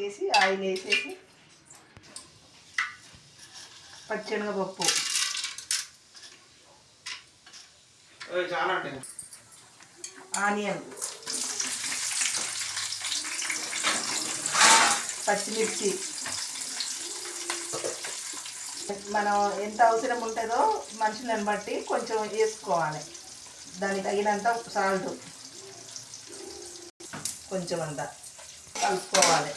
వేసేసి ఆయిల్ వేసేసి పచ్చెనగపప్పు, ఆనియన్, పచ్చిమిర్చి మనం ఎంత అవసరం ఉంటుందో మనుషులను బట్టి కొంచెం వేసుకోవాలి. దానికి తగినంత సాల్ట్ కొంచెం అంతా కలుపుకోవాలి.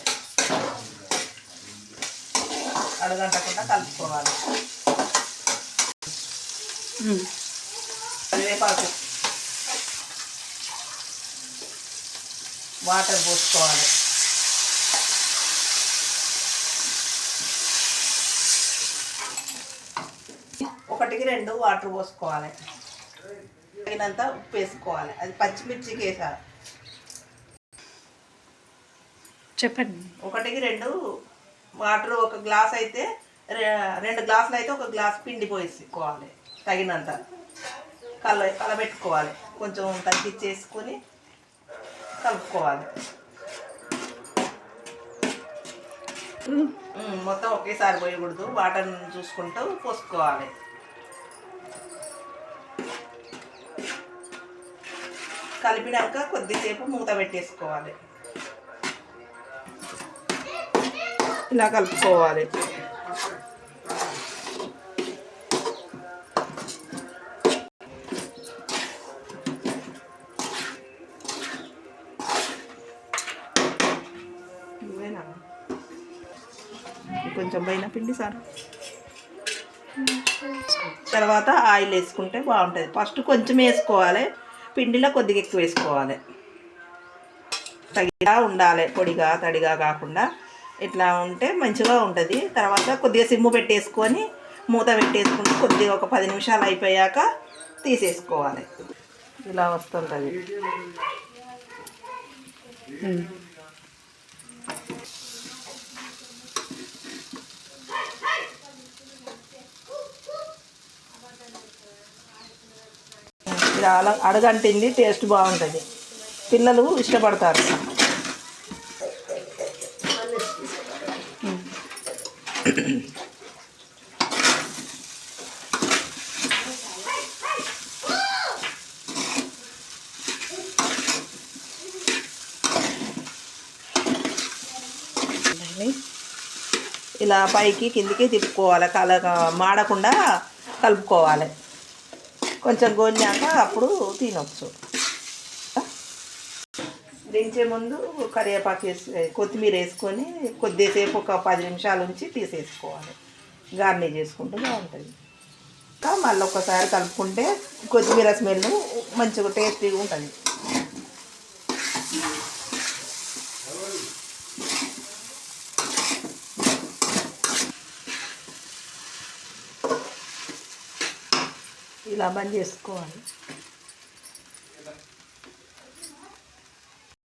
అడగంటకుండా కలుపుకోవాలి. కరివేపాకు, వాటర్ పోసుకోవాలి. ఒకటికి 2 వాటర్ పోసుకోవాలి. తగినంత ఉప్పు వేసుకోవాలి. అది పచ్చిమిర్చికి వేసాలి. చెప్పండి. ఒకటికి 2 వాటర్, ఒక గ్లాస్ అయితే 2 గ్లాసులు అయితే 1 గ్లాస్ పిండి పోసుకోవాలి. తగినంత కలబెట్టుకోవాలి. కొంచెం తగ్గించేసుకొని కలుపుకోవాలి. మొత్తం ఒకేసారి పోయకూడదు. వాటర్ని చూసుకుంటూ పోసుకోవాలి. కలిపినాక కొద్దిసేపు మూత పెట్టేసుకోవాలి. ఇలా కలుపుకోవాలి. కొంచెం పైన పిండి సార్, తర్వాత ఆయిల్ వేసుకుంటే బాగుంటుంది. ఫస్ట్ కొంచెం వేసుకోవాలి. పిండిలో కొద్దిగా ఎక్కువ వేసుకోవాలి. తగిగా ఉండాలి, పొడిగా తడిగా కాకుండా ఇట్లా ఉంటే మంచిగా ఉంటుంది. తర్వాత కొద్దిగా సిమ్ము పెట్టేసుకొని మూత పెట్టేసుకుంటే కొద్దిగా ఒక 10 నిమిషాలు అయిపోయాక తీసేసుకోవాలి. ఇలా వస్తుంటుంది. ఇలా అడగంటింది టేస్ట్ బాగుంటుంది. పిల్లలు ఇష్టపడతారు. ఇలా పైకి కిందికి తిప్పుకోవాలి. మాడకుండా కలుపుకోవాలి. కొంచెం గోలినాక అప్పుడు తినొచ్చు. దించే ముందు కరివేపాకు కొత్తిమీర వేసుకొని కొద్దిసేపు ఒక 10 నిమిషాలు ఉంచి తీసేసుకోవాలి. గార్నిష్ చేసుకుంటే బాగుంటుంది. మళ్ళీ ఒక్కసారి కలుపుకుంటే కొత్తిమీర స్మెల్ మంచిగా టేస్టీగా ఉంటుంది. ఇలా బంద్ చేసుకోవాలి.